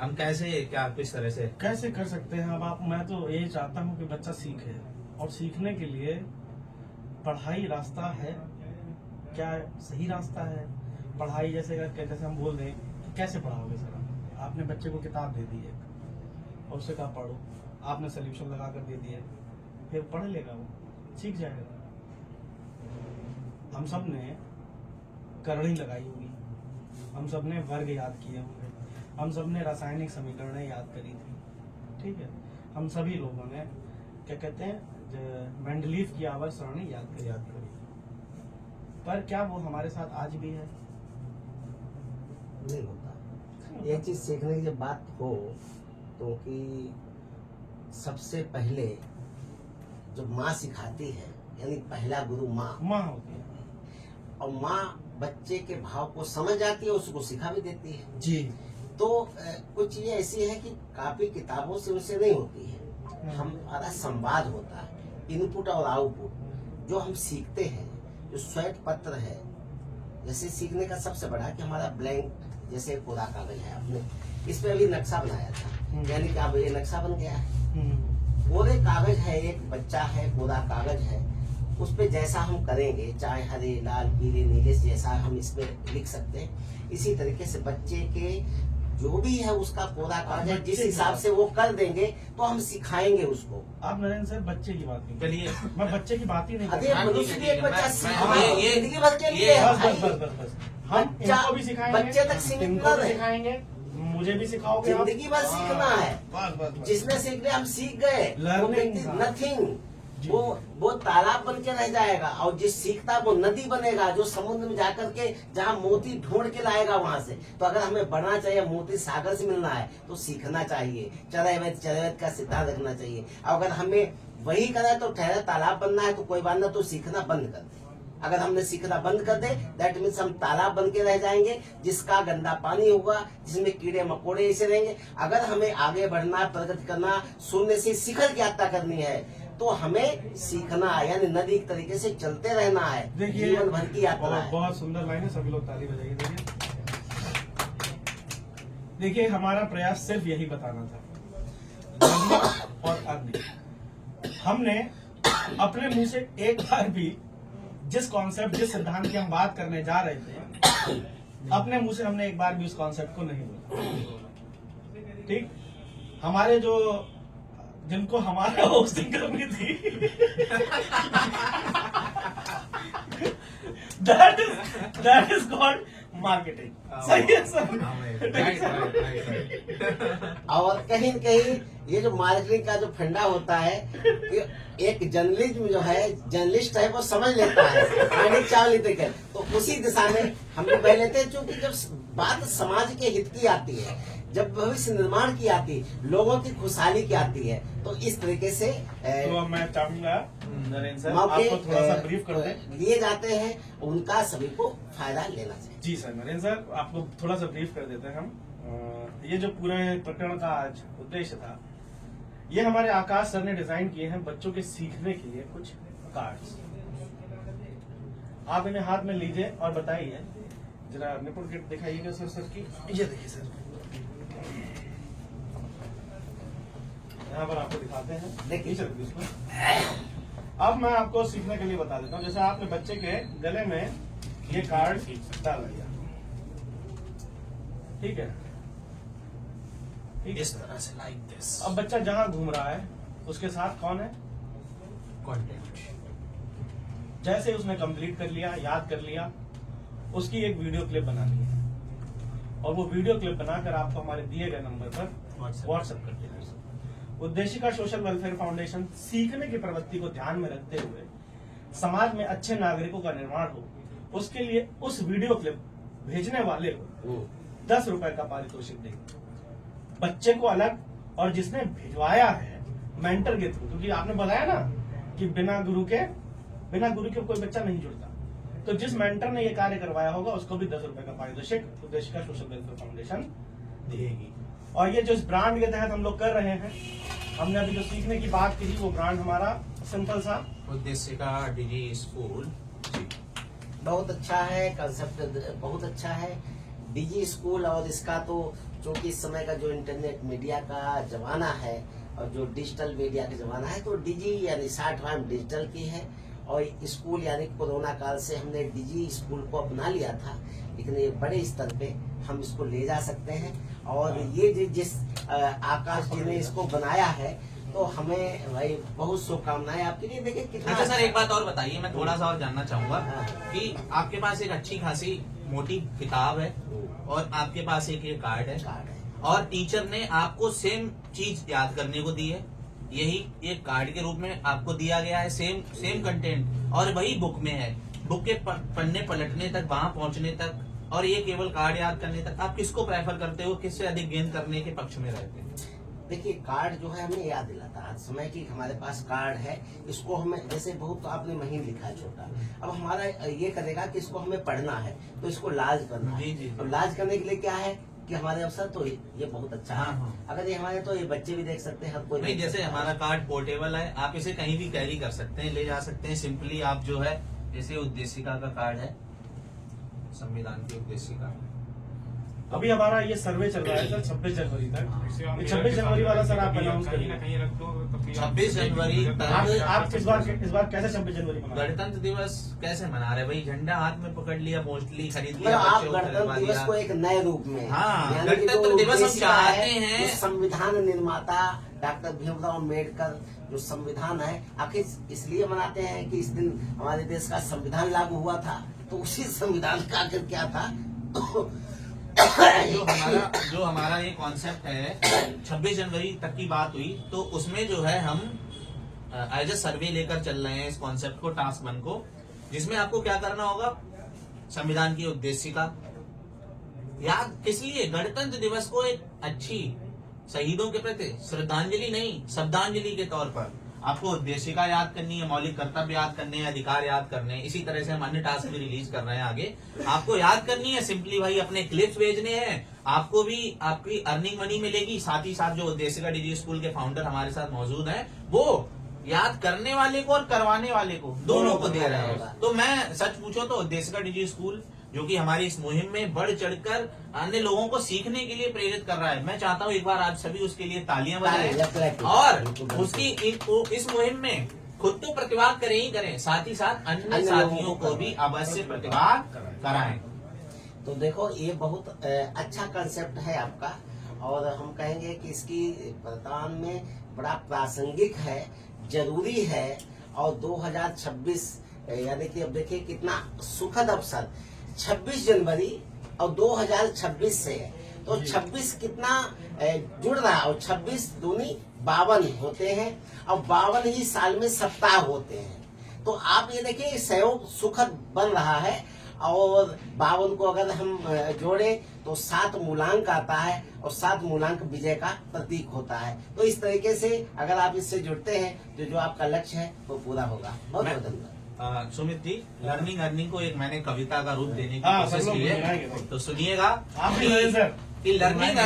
हम कैसे, क्या किस तरह से कैसे कर सकते हैं? अब आप, मैं तो यही चाहता हूँ कि बच्चा सीखे, और सीखने के लिए पढ़ाई रास्ता है क्या? सही रास्ता है पढ़ाई? जैसे हम बोल रहे हैं कि कैसे पढ़ाओगे सर? आपने बच्चे को किताब दे दी है और उससे कहा पढ़ो, आपने सोल्यूशन लगा कर दे दिया, फिर पढ़ लेगा, वो सीख जाएगा। हम सब ने करणी लगाई होगी, हम सब ने वर्ग याद किए होंगे, हम सब ने रासायनिक समीकरणें याद करी थी, ठीक है? हम सभी लोगों ने क्या कहते हैं, मेंडलीफ की आवर्त सरणी याद करी, पर क्या वो हमारे साथ आज भी है? नहीं होता। एक चीज सीखने की जब बात हो तो कि सबसे पहले जो माँ सिखाती है, यानी पहला गुरु माँ होती है, और माँ बच्चे के भाव को समझ जाती है, उसको सिखा भी देती है। जी। तो कुछ चीजें ऐसी है कि कापी किताबों से उनसे नहीं होती है, हमारा संवाद होता है, इनपुट और आउटपुट जो हम सीखते हैं, जो श्वेत पत्र है। जैसे सीखने का सबसे बड़ा कि हमारा ब्लैंक, जैसे कोरा कागज है, आपने इस पे अभी नक्शा बनाया था, यानी कि अब ये नक्शा बन गया है। कोरे कागज है, एक बच्चा है, कोरा कागज है, उस पे जैसा हम करेंगे, चाहे हरे, लाल, पीले, नीले से जैसा हम इस पे लिख सकते हैं, इसी तरीके से बच्चे के जो भी है उसका कोरा कागज है, जिस हिसाब से वो कर देंगे तो हम सिखाएंगे उसको। आप नरेंद्र सर बच्चे की बात नहीं, चलिए, मैं बच्चे की बात ही नहीं कर अरे रहा। मनुष्य भी एक बच्चा मैं- सीखना ये- जिंदगी भर के लिए है बस भाई। बस बस बस हम बच्चा- इनको भी सिखाएंगे, बच्चे तक सीमित इनको न भी रहे। सिखाएंगे, मुझे भी सिखाओगे आप। जिंदगी भर सीखना है। बस बस बस। जिसने सीख लिया हम सीख गए, वो Learning व्यक्ति था। नथिंग, जी। वो तालाब बन के रह जाएगा, और जिस सीखता है वो नदी बनेगा, जो समुद्र में जाकर के जहाँ मोती ढूंढ के लाएगा वहां से। तो अगर हमें बढ़ना चाहिए, मोती सागर से मिलना है तो सीखना चाहिए, चरैवेद का सिद्धांत रखना चाहिए। अगर हमें वही करना है तो ठहरा तालाब बनना है तो कोई बात ना, तो सीखना बंद कर दे। अगर हमने सीखना बंद कर दे, दैट मीन्स हम तालाब बन के रह जाएंगे, जिसका गंदा पानी होगा, जिसमें कीड़े मकोड़े ऐसे रहेंगे। अगर हमें आगे बढ़ना, प्रगति करना, शून्य से शिखर की यात्रा करनी है, तो हमें सीखना है, यानी नदी एक तरीके से चलते रहना है। देखिए, जीवन भर की यात्रा है। बहुत सुंदर लाइन है, सभी लोग ताली बजाइए। देखिए, हमारा प्रयास सिर्फ यही बताना था, जन्म और अग्नि। हमने अपने मुंह से एक बार भी जिस कॉन्सेप्ट, जिस सिद्धांत की हम बात करने जा रहे थे, अपने मुंह से हमने एक बार भी उस कॉन्सेप्ट को नहीं बोला, ठीक? हमारे जो, जिनको हमारा होस्टिंग करनी थी, दैट इज कॉल्ड मार्केटिंग। सही है सर? और कहीं न कहीं ये जो मार्केटिंग का जो फंडा होता है, ये एक जर्नलिज्म जो है, जर्नलिस्ट है वो समझ लेता है, आने चावल लेते कर, तो उसी दिशा में हम लोग बह लेते हैं। क्योंकि जब बात समाज के हित की आती है, जब भविष्य निर्माण की आती है, लोगों की खुशहाली की आती है, तो इस तरीके से तो मैं चाहूंगा नरेंद्र सर, मौके आपको थोड़ा सा ब्रीफ कर दें। लिए जाते हैं, उनका सभी को फायदा लेना चाहिए। जी सर, नरेंद्र सर, आपको थोड़ा सा ब्रीफ कर देते हैं हम। ये जो पूरे प्रकरण का आज उद्देश्य था, ये हमारे आकाश सर ने डिजाइन किए हैं बच्चों के सीखने के लिए कुछ कार्ड्स। आप इन्हें हाथ में लीजिए और बताइए, जरा निपुण किट दिखाइएगा सर की। ये देखिए सर, यहाँ पर आपको दिखाते हैं, देखिए। नीचे रखिए इसको। अब मैं आपको सीखने के लिए बता देता हूँ। जैसे आपने बच्चे के गले में ये कार्ड डाल दिया, ठीक है? ठीक है? इस तरह से, लाइक दिस। अब बच्चा जहां घूम रहा है उसके साथ कौन है? कंटेंट। जैसे उसने कंप्लीट कर लिया, याद कर लिया, उसकी एक वीडियो क्लिप बनानी है और वो वीडियो क्लिप बनाकर आपको हमारे दिए गए नंबर पर व्हाट्सएप कर देना है। उद्देशिका सोशल वेलफेयर फाउंडेशन सीखने की प्रवृत्ति को ध्यान में रखते हुए समाज में अच्छे नागरिकों का निर्माण हो, उसके लिए उस वीडियो क्लिप भेजने वाले को 10 रुपए का पारितोषिक देंगे। बच्चे को अलग और जिसने भिजवाया है मेंटर के थ्रू, क्योंकि आपने बताया ना कि बिना गुरु के कोई बच्चा नहीं जुड़ता, तो जिस मेंटर ने ये कार्य करवाया होगा उसको भी 10 रुपए का पारितोषिक उद्देशिका सोशल वेलफेयर फाउंडेशन देगी। और ये जो इस ब्रांड के तहत हम लोग कर रहे हैं, हमने अभी जो सीखने की बात की थी, वो ब्रांड हमारा सिंपल सा उद्देशिका डिजी स्कूल। बहुत अच्छा है, कंसेप्ट बहुत अच्छा है डिजी स्कूल। और इसका तो चूंकि इस समय का जो इंटरनेट मीडिया का जमाना है और जो डिजिटल मीडिया का जमाना है, तो डिजी यानी शॉर्ट फॉर्म डिजिटल की है। और स्कूल यानी कोरोना काल से हमने डिजी स्कूल को अपना लिया था, लेकिन ये बड़े स्तर पे हम इसको ले जा सकते हैं। और ये जिस आकाश जी ने इसको बनाया है, तो हमें भाई बहुत शुभकामनाएं आपके लिए। देखिए कितना अच्छा सर, एक बात और बताइए, मैं थोड़ा सा और जानना चाहूंगा हाँ। कि आपके पास एक अच्छी खासी मोटी किताब है और आपके पास एक ये कार्ड है, कार्ड है। और टीचर ने आपको सेम चीज याद करने को दी है, यही एक कार्ड के रूप में आपको दिया गया है, सेम कंटेंट, और वही बुक में है। बुक के पढ़ने पलटने तक, वहां पहुंचने तक, और ये केवल कार्ड याद करने तक, आप किसको प्रेफर करते हो, किससे अधिक गेन करने के पक्ष में रहते हैं? देखिए कार्ड जो है हमें याद दिलाता है समय की हमारे पास कार्ड है, इसको हमें जैसे बहुत आपने महीन लिखा है छोटा, अब हमारा ये करेगा कि इसको हमें पढ़ना है तो इसको लाज करना जी, है। जी, जी। अब लाज करने के लिए क्या है कि हमारे अवसर तो ये बहुत अच्छा है। हाँ, हाँ। अगर ये हमारे तो ये बच्चे भी देख सकते हैं, हर कोई नहीं, देख जैसे सकता है। हमारा कार्ड पोर्टेबल है, आप इसे कहीं भी कैरी कर सकते हैं, ले जा सकते हैं। सिंपली आप जो है, जैसे उद्देशिका का कार्ड है, संविधान की उद्देशिका, अभी हमारा ये सर्वे चल रहा है सर 26 जनवरी तक। इसे हम ये 26 जनवरी वाला सर आप कहीं अनाउंस कहीं करिए। ना कहीं रख दो, तभी 26 जनवरी तक। आप इस बार कैसे 26 जनवरी मना रहे हैं? गणतंत्र दिवस कैसे मना रहे भाई? झंडा हाथ में पकड़ लिया, मोस्टली खरीद मतलब लिया, आप बच्चों को गणतंत्र खिलवा दिवस दिया। को एक नए रूप में, हाँ, यानी कि गणतंत्र जो दिवस हम उद्देशिका चाहते है, हैं। जो संविधान निर्माता डॉक्टर भीमराव अम्बेडकर जो संविधान है, आखिर इसलिए मनाते हैं कि इस दिन हमारे देश का संविधान लागू हुआ था, तो उसी संविधान का आखिर क्या था। तो जो हमारा ये कॉन्सेप्ट है, 26 जनवरी तक की बात हुई, तो उसमें जो है हम एज ए सर्वे लेकर चल रहे हैं इस कॉन्सेप्ट को, टास्क 1 को, जिसमें आपको क्या करना होगा, संविधान की उद्देशिका याद। इसलिए गणतंत्र दिवस को एक अच्छी शहीदों के प्रति श्रद्धांजलि नहीं, शब्दांजलि के तौर पर आपको उद्देशिका याद करनी है, मौलिक कर्तव्य याद करने हैं, अधिकार याद करने हैं। इसी तरह से हम अन्य टास्क भी रिलीज कर रहे हैं आगे। आपको याद करनी है, सिंपली भाई अपने क्लिप्स भेजने हैं, आपको भी आपकी अर्निंग मनी मिलेगी। साथ ही साथ जो उद्देशिका डिजी स्कूल के फाउंडर हमारे साथ मौजूद हैं, वो याद करने वाले को और करवाने वाले को दोनों को दे रहे हैं। तो मैं सच पूछो तो उद्देशिका डिजी स्कूल जो कि हमारी इस मुहिम में बढ़ चढ़कर अन्य लोगों को सीखने के लिए प्रेरित कर रहा है, मैं चाहता हूं एक बार आप सभी उसके लिए तालियां बजाएं और उसकी इस मुहिम में खुद तो प्रतिभाग करें ही करें, साथ ही साथ अन्य साथियों को भी अवश्य प्रतिभाग कराएं। तो देखो ये बहुत अच्छा कंसेप्ट है आपका, और हम कहेंगे कि इसकी वर्तमान में बड़ा प्रासंगिक है, जरूरी है। और 2026 यानी कि अब देखिए कितना सुखद अवसर, 26 जनवरी और 2026 से है, तो 26 कितना जुड़ रहा है, और 26 दूनी 52 होते हैं, और 52 ही साल में सप्ताह होते हैं। तो आप ये देखिए सहयोग सुखद बन रहा है, और 52 को अगर हम जोड़े तो 7 मूलांक आता है, और 7 मूलांक विजय का प्रतीक होता है। तो इस तरीके से अगर आप इससे जुड़ते हैं तो जो आपका लक्ष्य है वो पूरा होगा। बहुत बहुत धन्यवाद। सुमित जी, लर्निंग अर्निंग को एक मैंने कविता का रूप देने की हाँ, कोशिश सब लोग की है, बुलाएंगे भाई। तो सुनिएगा आप भी बोलिए सर। कि लर्निंग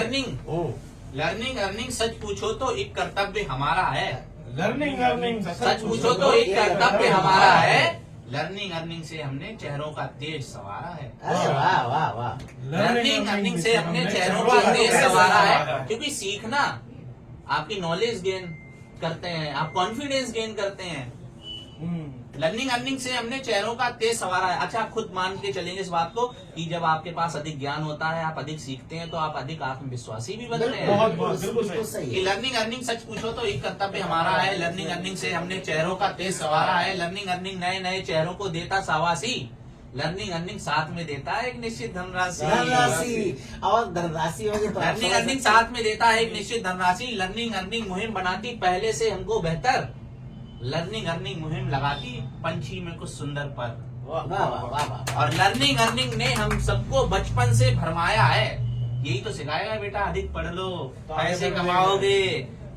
अर्निंग सच पूछो तो एक कर्तव्य हमारा है। लर्निंग सच पूछो तो एक कर्तव्य हमारा है। लर्निंग अर्निंग से हमने चेहरों का तेज सवारा है। अरे वाह वाह वाह। लर्निंग अर्निंग से हमने चेहरों का तेज सवारा है, क्योंकि सीखना आपकी नॉलेज गेन करते हैं, आप कॉन्फिडेंस गेन करते हैं। लर्निंग अर्निंग से हमने चेहरों का तेज सवारा है। अच्छा, आप खुद मान के चलेंगे इस बात को कि जब आपके पास अधिक ज्ञान होता है, आप अधिक सीखते हैं, तो आप अधिक आत्मविश्वासी भी बनते हैं। बिल्कुल सही कि लर्निंग अर्निंग सच पूछो तो एक कर्तव्य हमारा है। लर्निंग अर्निंग से हमने चेहरों का तेज सवारा है। लर्निंग अर्निंग नए नए चेहरों को देता शाबाशी। लर्निंग अर्निंग साथ में देता है एक निश्चित धनराशि। धनराशि और धनराशि होगी तो आप लर्निंग समझ अर्निंग सकते हैं। साथ में देता है एक निश्चित धनराशि। लर्निंग अर्निंग मुहिम बनाती पहले से हमको बेहतर। लर्निंग अर्निंग मुहिम लगाती पंछी में कुछ सुंदर पर। वाह वाह वाह वाह। और लर्निंग अर्निंग ने हम सबको बचपन से भरमाया है। यही तो सिखाएगा बेटा, अधिक पढ़ लो, पैसे कमाओगे,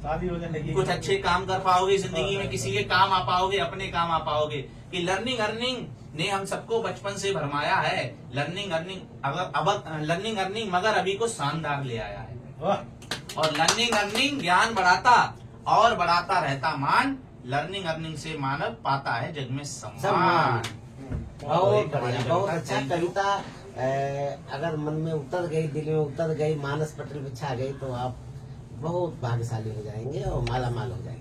शादी हो जाएगी, कुछ अच्छे काम कर पाओगे जिंदगी में, किसी के काम आ पाओगे, अपने काम आ पाओगे। कि लर्निंग अर्निंग ने हम सबको बचपन से भरमाया है। लर्निंग अर्निंग लर्निंग अर्निंग मगर अभी को शानदार ले आया है। वाह। और लर्निंग अर्निंग ज्ञान बढ़ाता और बढ़ाता रहता मान। लर्निंग अर्निंग से मानव पाता है जग में सम्मान। सम्मान। बहुत हमारी बढ़िया, बहुत कविता। अच्छा Thank you। कविता। अगर मन में उतर गई, दिल में उतर गई, मानस पटल पे छा गई तो आप बहुत भाग्यशाली हो जाएंगे और माला माल हो जाएंगे।